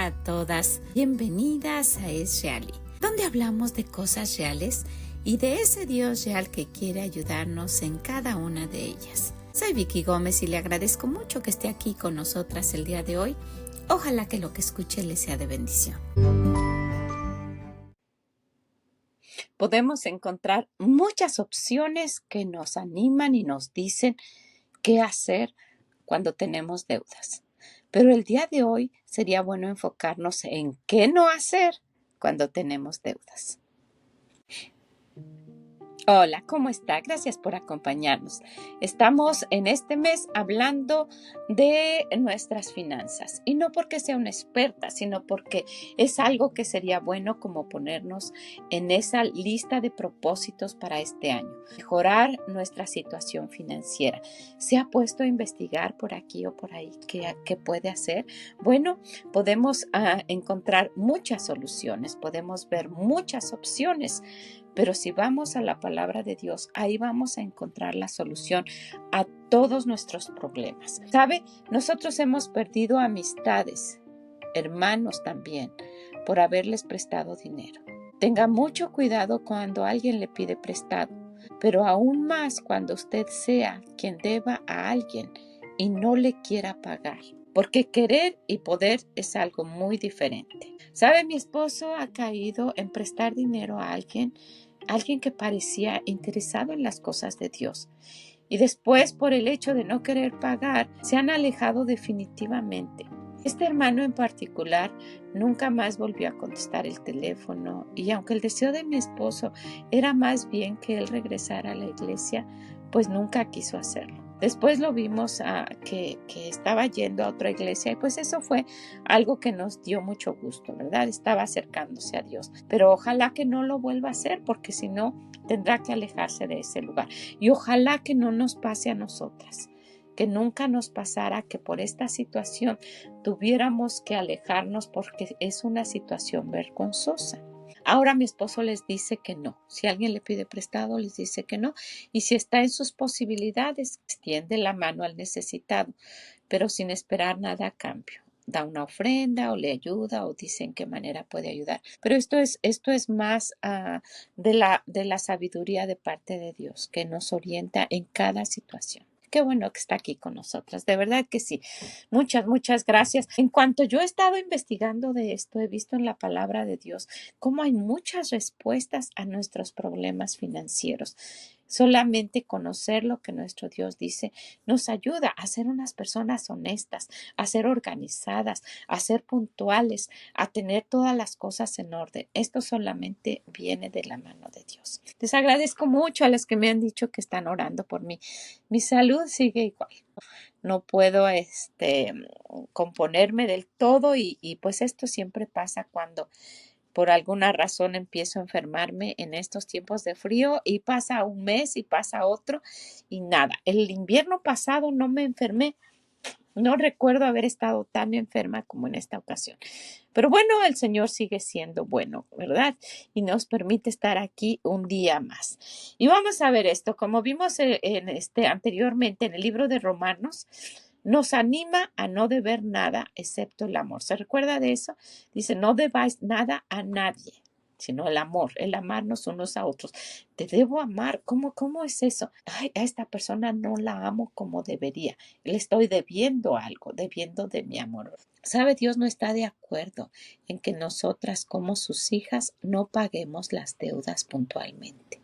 a todas. Bienvenidas a Es Real, donde hablamos de cosas reales y de ese Dios real que quiere ayudarnos en cada una de ellas. Soy Vicky Gómez y le agradezco mucho que esté aquí con nosotras el día de hoy. Ojalá que lo que escuche le sea de bendición. Podemos encontrar muchas opciones que nos animan y nos dicen qué hacer cuando tenemos deudas. Pero el día de hoy sería bueno enfocarnos en qué no hacer cuando tenemos deudas. Hola, ¿cómo está? Gracias por acompañarnos. Estamos en este mes hablando de nuestras finanzas y no porque sea una experta, sino porque es algo que sería bueno como ponernos en esa lista de propósitos para este año. Mejorar nuestra situación financiera. ¿Se ha puesto a investigar por aquí o por ahí qué puede hacer? Bueno, podemos encontrar muchas soluciones, podemos ver muchas opciones. Pero si vamos a la palabra de Dios, ahí vamos a encontrar la solución a todos nuestros problemas. ¿Sabe? Nosotros hemos perdido amistades, hermanos también, por haberles prestado dinero. Tenga mucho cuidado cuando alguien le pide prestado, pero aún más cuando usted sea quien deba a alguien y no le quiera pagar. Porque querer y poder es algo muy diferente. ¿Sabe? Mi esposo ha caído en prestar dinero a alguien que parecía interesado en las cosas de Dios. Y después, por el hecho de no querer pagar, se han alejado definitivamente. Este hermano en particular nunca más volvió a contestar el teléfono y aunque el deseo de mi esposo era más bien que él regresara a la iglesia, pues nunca quiso hacerlo. Después lo vimos que estaba yendo a otra iglesia y pues eso fue algo que nos dio mucho gusto, ¿verdad? Estaba acercándose a Dios, pero ojalá que no lo vuelva a hacer porque si no tendrá que alejarse de ese lugar. Y ojalá que no nos pase a nosotras, que nunca nos pasara que por esta situación tuviéramos que alejarnos porque es una situación vergonzosa. Ahora mi esposo les dice que no. Si alguien le pide prestado, les dice que no. Y si está en sus posibilidades, extiende la mano al necesitado, pero sin esperar nada a cambio. Da una ofrenda o le ayuda o dice en qué manera puede ayudar. Pero esto es más de la sabiduría de parte de Dios que nos orienta en cada situación. Qué bueno que está aquí con nosotras, de verdad que sí. Muchas gracias. En cuanto yo he estado investigando de esto, he visto en la palabra de Dios cómo hay muchas respuestas a nuestros problemas financieros. Solamente conocer lo que nuestro Dios dice nos ayuda a ser unas personas honestas, a ser organizadas, a ser puntuales, a tener todas las cosas en orden. Esto solamente viene de la mano de Dios. Les agradezco mucho a las que me han dicho que están orando por mí. Mi salud sigue igual. No puedo componerme del todo y pues esto siempre pasa cuando por alguna razón empiezo a enfermarme en estos tiempos de frío y pasa un mes y pasa otro y nada. El invierno pasado no me enfermé. No recuerdo haber estado tan enferma como en esta ocasión. Pero bueno, el Señor sigue siendo bueno, ¿verdad? Y nos permite estar aquí un día más. Y vamos a ver esto. Como vimos anteriormente en el libro de Romanos, nos anima a no deber nada excepto el amor. ¿Se recuerda de eso? Dice, no debáis nada a nadie, sino el amor, el amarnos unos a otros. Te debo amar. ¿Cómo es eso? Ay, a esta persona no la amo como debería. Le estoy debiendo algo, debiendo de mi amor. ¿Sabe? Dios no está de acuerdo en que nosotras como sus hijas no paguemos las deudas puntualmente.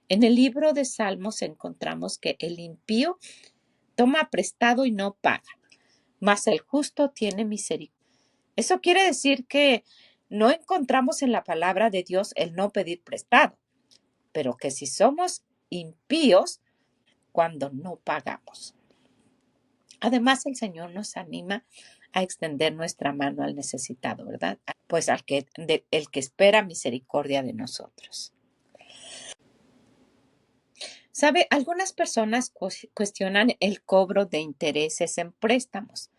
En el libro de Salmos encontramos que el impío toma prestado y no paga, mas el justo tiene misericordia. Eso quiere decir que no encontramos en la palabra de Dios el no pedir prestado, pero que si somos impíos cuando no pagamos. Además, el Señor nos anima a extender nuestra mano al necesitado, ¿verdad? Pues el que espera misericordia de nosotros. ¿Sabe? Algunas personas cuestionan el cobro de intereses en préstamos,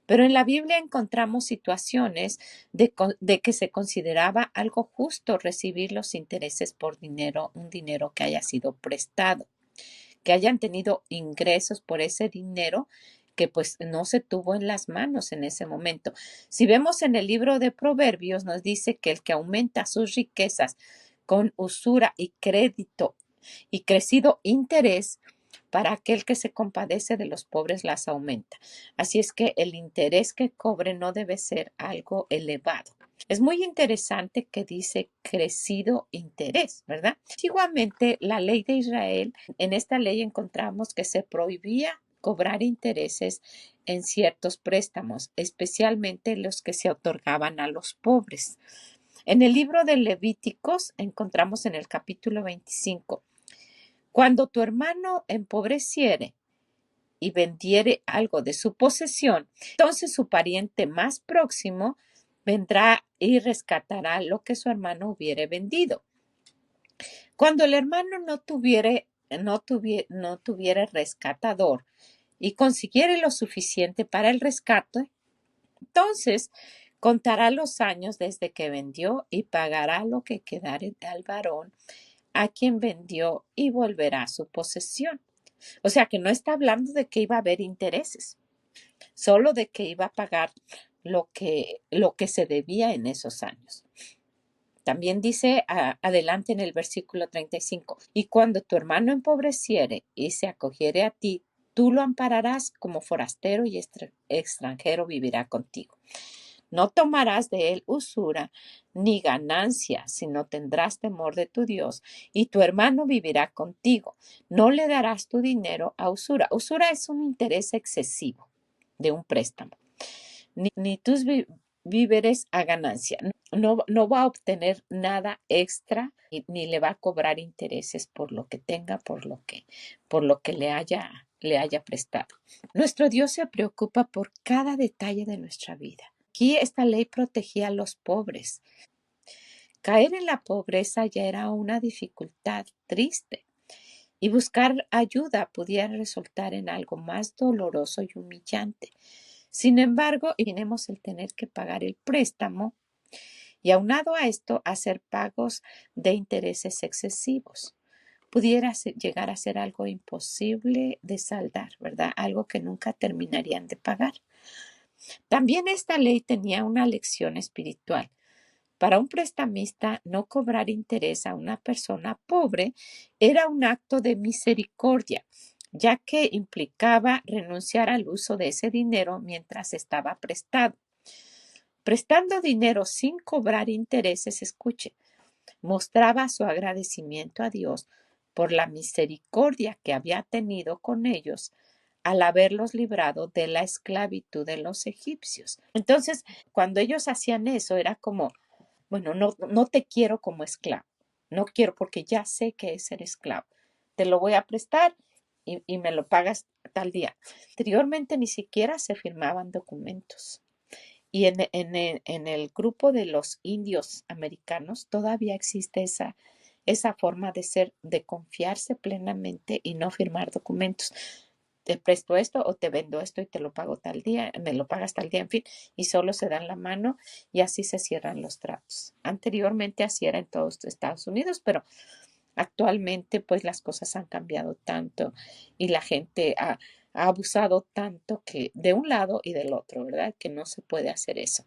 pero en la Biblia encontramos situaciones de que se consideraba algo justo recibir los intereses por dinero, un dinero que haya sido prestado, que hayan tenido ingresos por ese dinero que pues no se tuvo en las manos en ese momento. Si vemos en el libro de Proverbios, nos dice que el que aumenta sus riquezas con usura y crédito y crecido interés, para aquel que se compadece de los pobres las aumenta. Así es que el interés que cobre no debe ser algo elevado. Es muy interesante que dice crecido interés, ¿verdad? Antiguamente, la ley de Israel, en esta ley encontramos que se prohibía cobrar intereses en ciertos préstamos, especialmente los que se otorgaban a los pobres. En el libro de Levíticos encontramos en el capítulo 25, cuando tu hermano empobreciere y vendiere algo de su posesión, entonces su pariente más próximo vendrá y rescatará lo que su hermano hubiere vendido. Cuando el hermano no tuviere rescatador y consiguiere lo suficiente para el rescate, entonces contará los años desde que vendió y pagará lo que quedare al varón a quien vendió y volverá a su posesión. O sea que no está hablando de que iba a haber intereses, solo de que iba a pagar lo que se debía en esos años. También dice adelante en el versículo 35, y cuando tu hermano empobreciere y se acogiere a ti, tú lo ampararás como forastero y extranjero vivirá contigo. No tomarás de él usura ni ganancia, sino tendrás temor de tu Dios, y tu hermano vivirá contigo. No le darás tu dinero a usura. Usura es un interés excesivo de un préstamo. Ni tus víveres a ganancia. No va a obtener nada extra ni le va a cobrar intereses por lo que tenga, por lo que le haya prestado. Nuestro Dios se preocupa por cada detalle de nuestra vida. Aquí esta ley protegía a los pobres. Caer en la pobreza ya era una dificultad triste y buscar ayuda pudiera resultar en algo más doloroso y humillante. Sin embargo, imaginemos el tener que pagar el préstamo y aunado a esto hacer pagos de intereses excesivos. Pudiera llegar a ser algo imposible de saldar, ¿verdad? Algo que nunca terminarían de pagar. También esta ley tenía una lección espiritual. Para un prestamista, no cobrar interés a una persona pobre era un acto de misericordia, ya que implicaba renunciar al uso de ese dinero mientras estaba prestado. Prestando dinero sin cobrar intereses, escuche, mostraba su agradecimiento a Dios por la misericordia que había tenido con ellos al haberlos librado de la esclavitud de los egipcios. Entonces, cuando ellos hacían eso, era como, bueno, no te quiero como esclavo, no quiero porque ya sé que es ser esclavo. Te lo voy a prestar y me lo pagas tal día. Anteriormente ni siquiera se firmaban documentos. Y en el grupo de los indios americanos todavía existe esa forma de ser, de confiarse plenamente y no firmar documentos. Te presto esto o te vendo esto y te lo pago tal día, me lo pagas tal día, en fin, y solo se dan la mano y así se cierran los tratos. Anteriormente así era en todos Estados Unidos, pero actualmente pues las cosas han cambiado tanto y la gente ha abusado tanto que de un lado y del otro, ¿verdad? Que no se puede hacer eso.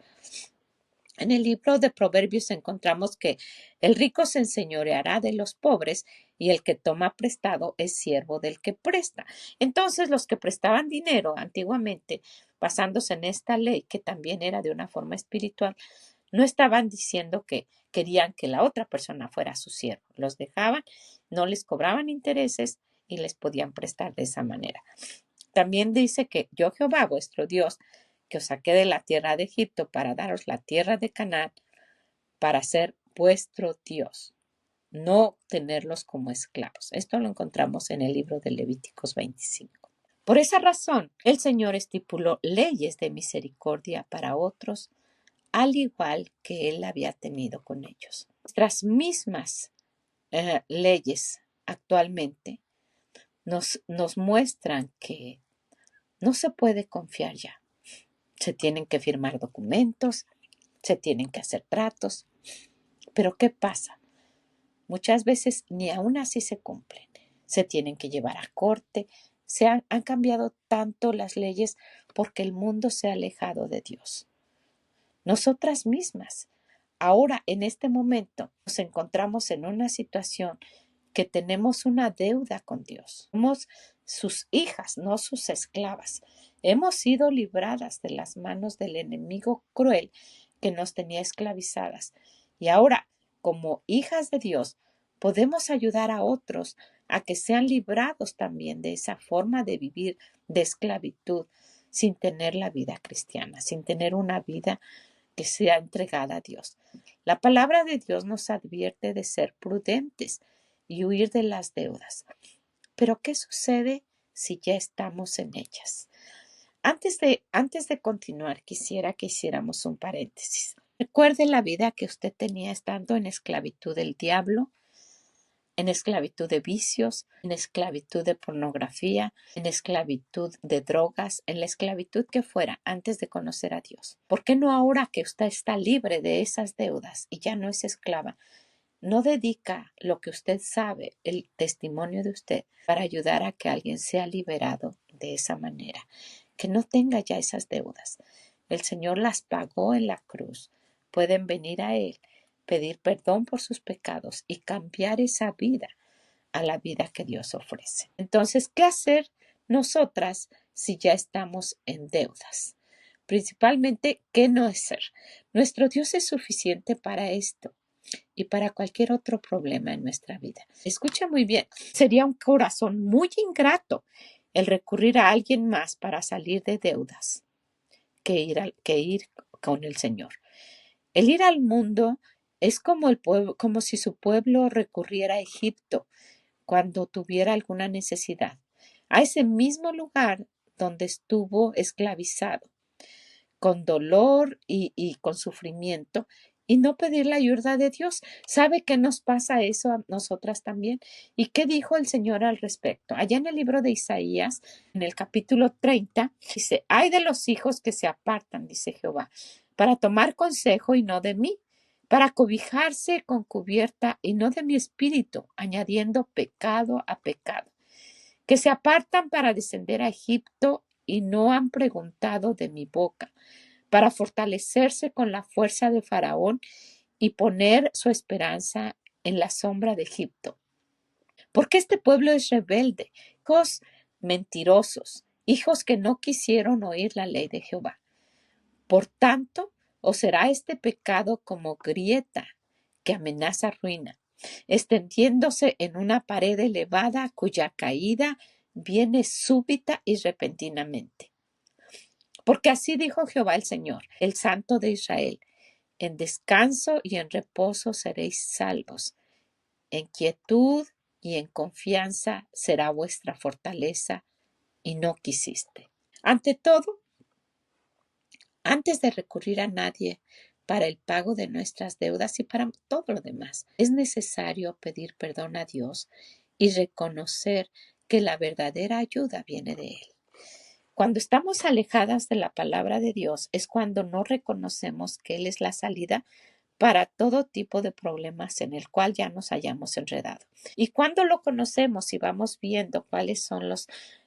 En el libro de Proverbios encontramos que el rico se enseñoreará de los pobres y el que toma prestado es siervo del que presta. Entonces, los que prestaban dinero antiguamente, basándose en esta ley, que también era de una forma espiritual, no estaban diciendo que querían que la otra persona fuera su siervo. Los dejaban, no les cobraban intereses y les podían prestar de esa manera. También dice que yo Jehová, vuestro Dios, que os saqué de la tierra de Egipto para daros la tierra de Canaán, para ser vuestro Dios, no tenerlos como esclavos. Esto lo encontramos en el libro de Levíticos 25. Por esa razón, el Señor estipuló leyes de misericordia para otros, al igual que Él había tenido con ellos. Nuestras mismas leyes actualmente nos muestran que no se puede confiar ya. Se tienen que firmar documentos, se tienen que hacer tratos. Pero ¿qué pasa? Muchas veces ni aún así se cumplen. Se tienen que llevar a corte, han cambiado tanto las leyes porque el mundo se ha alejado de Dios. Nosotras mismas, ahora en este momento, nos encontramos en una situación que tenemos una deuda con Dios. Somos sus hijas, no sus esclavas. Hemos sido libradas de las manos del enemigo cruel que nos tenía esclavizadas. Y ahora, como hijas de Dios, podemos ayudar a otros a que sean librados también de esa forma de vivir de esclavitud sin tener la vida cristiana, sin tener una vida que sea entregada a Dios. La palabra de Dios nos advierte de ser prudentes y huir de las deudas. Pero ¿qué sucede si ya estamos en ellas? Antes de continuar, quisiera que hiciéramos un paréntesis. Recuerde la vida que usted tenía estando en esclavitud del diablo, en esclavitud de vicios, en esclavitud de pornografía, en esclavitud de drogas, en la esclavitud que fuera antes de conocer a Dios. ¿Por qué no ahora que usted está libre de esas deudas y ya no es esclava, no dedica lo que usted sabe, el testimonio de usted, para ayudar a que alguien sea liberado de esa manera, que no tenga ya esas deudas? El Señor las pagó en la cruz. Pueden venir a Él, pedir perdón por sus pecados y cambiar esa vida a la vida que Dios ofrece. Entonces, ¿qué hacer nosotras si ya estamos en deudas? Principalmente, ¿qué no hacer? Nuestro Dios es suficiente para esto y para cualquier otro problema en nuestra vida. Escucha muy bien, sería un corazón muy ingrato el recurrir a alguien más para salir de deudas que ir con el Señor. El ir al mundo es como como si su pueblo recurriera a Egipto cuando tuviera alguna necesidad, a ese mismo lugar donde estuvo esclavizado, con dolor y con sufrimiento, y no pedir la ayuda de Dios. ¿Sabe qué nos pasa eso a nosotras también? ¿Y qué dijo el Señor al respecto? Allá en el libro de Isaías, en el capítulo 30, dice: ay de los hijos que se apartan, dice Jehová, para tomar consejo y no de mí, para cobijarse con cubierta y no de mi espíritu, añadiendo pecado a pecado, que se apartan para descender a Egipto y no han preguntado de mi boca, para fortalecerse con la fuerza de Faraón y poner su esperanza en la sombra de Egipto. Porque este pueblo es rebelde, hijos mentirosos, hijos que no quisieron oír la ley de Jehová. Por tanto, os será este pecado como grieta que amenaza ruina, extendiéndose en una pared elevada cuya caída viene súbita y repentinamente. Porque así dijo Jehová el Señor, el Santo de Israel: en descanso y en reposo seréis salvos, en quietud y en confianza será vuestra fortaleza, y no quisiste. Ante todo, antes de recurrir a nadie para el pago de nuestras deudas y para todo lo demás, es necesario pedir perdón a Dios y reconocer que la verdadera ayuda viene de Él. Cuando estamos alejadas de la palabra de Dios es cuando no reconocemos que Él es la salida para todo tipo de problemas en el cual ya nos hayamos enredado. Y cuando lo conocemos y vamos viendo cuáles son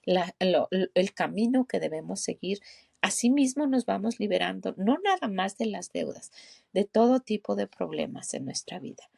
el camino que debemos seguir, asimismo nos vamos liberando no nada más de las deudas, de todo tipo de problemas en nuestra vida.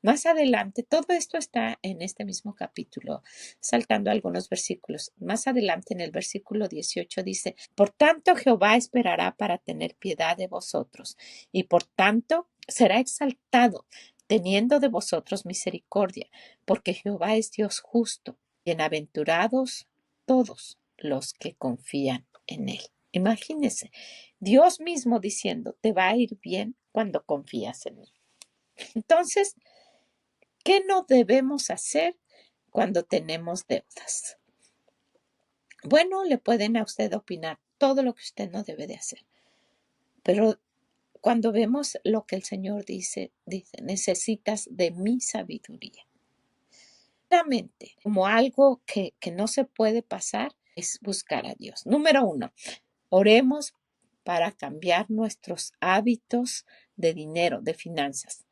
Más adelante, todo esto está en este mismo capítulo, saltando algunos versículos. Más adelante, en el versículo 18 dice: por tanto, Jehová esperará para tener piedad de vosotros, y por tanto será exaltado, teniendo de vosotros misericordia, porque Jehová es Dios justo. Bienaventurados todos los que confían en Él. Imagínense, Dios mismo diciendo: te va a ir bien cuando confías en Él. Entonces, ¿qué no debemos hacer cuando tenemos deudas? Bueno, le pueden a usted opinar todo lo que usted no debe de hacer, pero cuando vemos lo que el Señor dice, necesitas de mi sabiduría. Realmente, como algo que no se puede pasar, es buscar a Dios. Número 1, oremos para cambiar nuestros hábitos de dinero, de finanzas.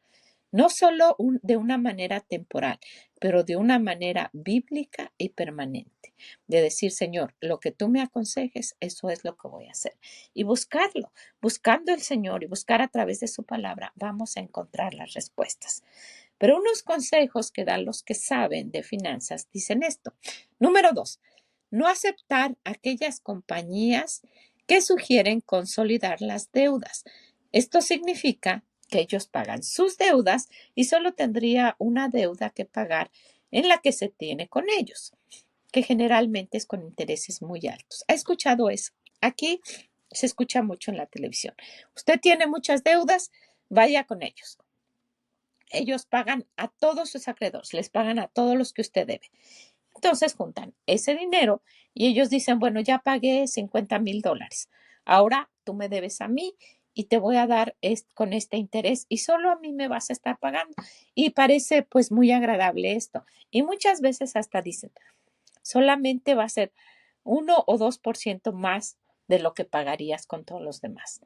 No solo de una manera temporal, pero de una manera bíblica y permanente. De decir, Señor, lo que tú me aconsejes, eso es lo que voy a hacer. Y buscarlo, buscando el Señor y buscar a través de su palabra, vamos a encontrar las respuestas. Pero unos consejos que dan los que saben de finanzas dicen esto. Número 2, no aceptar aquellas compañías que sugieren consolidar las deudas. Esto significa que ellos pagan sus deudas y solo tendría una deuda que pagar en la que se tiene con ellos, que generalmente es con intereses muy altos. ¿Ha escuchado eso? Aquí se escucha mucho en la televisión. Usted tiene muchas deudas, vaya con ellos. Ellos pagan a todos sus acreedores, les pagan a todos los que usted debe. Entonces juntan ese dinero y ellos dicen, bueno, ya pagué $50,000. Ahora tú me debes a mí y te voy a dar con este interés y solo a mí me vas a estar pagando. Y parece pues muy agradable esto. Y muchas veces hasta dicen, solamente va a ser 1 o 2% más de lo que pagarías con todos los demás.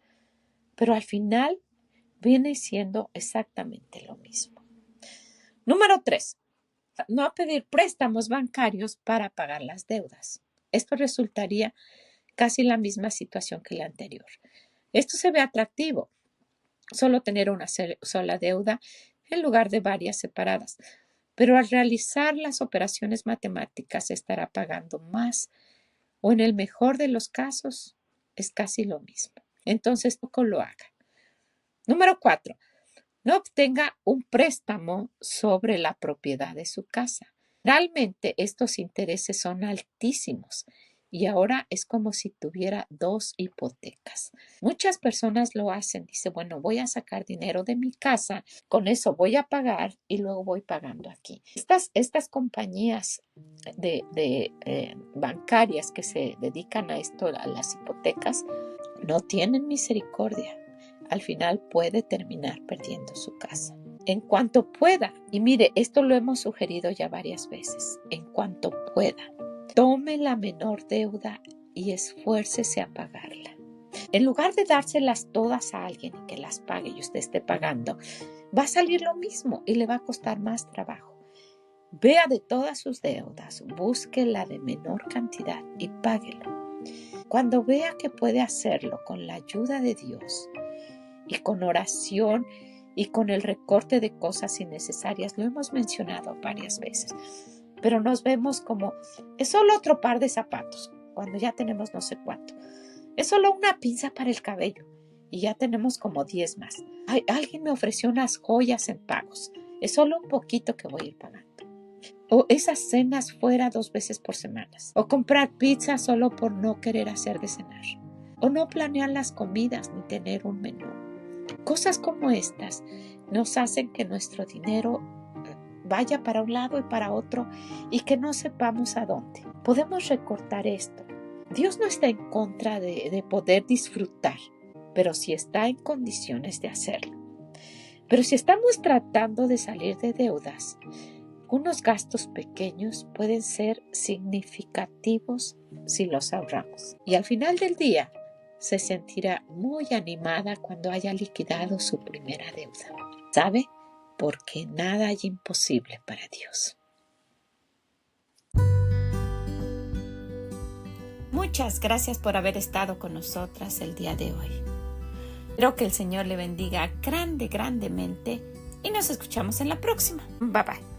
Pero al final viene siendo exactamente lo mismo. Número 3. No pedir préstamos bancarios para pagar las deudas. Esto resultaría casi la misma situación que la anterior. Esto se ve atractivo, solo tener una sola deuda en lugar de varias separadas. Pero al realizar las operaciones matemáticas se estará pagando más o en el mejor de los casos es casi lo mismo. Entonces, poco lo haga. Número 4. No obtenga un préstamo sobre la propiedad de su casa. Realmente estos intereses son altísimos y ahora es como si tuviera 2 hipotecas. Muchas personas lo hacen. Dice, bueno, voy a sacar dinero de mi casa, con eso voy a pagar y luego voy pagando aquí. Estas compañías bancarias que se dedican a esto, a las hipotecas, no tienen misericordia. Al final puede terminar perdiendo su casa. En cuanto pueda, y mire, esto lo hemos sugerido ya varias veces, en cuanto pueda, tome la menor deuda y esfuércese a pagarla. En lugar de dárselas todas a alguien y que las pague y usted esté pagando, va a salir lo mismo y le va a costar más trabajo. Vea de todas sus deudas, busque la de menor cantidad y páguelo. Cuando vea que puede hacerlo con la ayuda de Dios, y con oración y con el recorte de cosas innecesarias, lo hemos mencionado varias veces, pero nos vemos como, es solo otro par de zapatos, cuando ya tenemos no sé cuánto, es solo una pinza para el cabello y ya tenemos como 10 más. Alguien me ofreció unas joyas en pagos, es solo un poquito que voy a ir pagando. O esas cenas fuera 2 veces por semana, o comprar pizza solo por no querer hacer de cenar, o no planear las comidas ni tener un menú. Cosas como estas nos hacen que nuestro dinero vaya para un lado y para otro y que no sepamos a dónde. Podemos recortar esto. Dios no está en contra de poder disfrutar, pero sí está en condiciones de hacerlo. Pero si estamos tratando de salir de deudas, unos gastos pequeños pueden ser significativos si los ahorramos. Y al final del día, se sentirá muy animada cuando haya liquidado su primera deuda. ¿Sabe? Porque nada hay imposible para Dios. Muchas gracias por haber estado con nosotras el día de hoy. Espero que el Señor le bendiga grandemente y nos escuchamos en la próxima. Bye bye.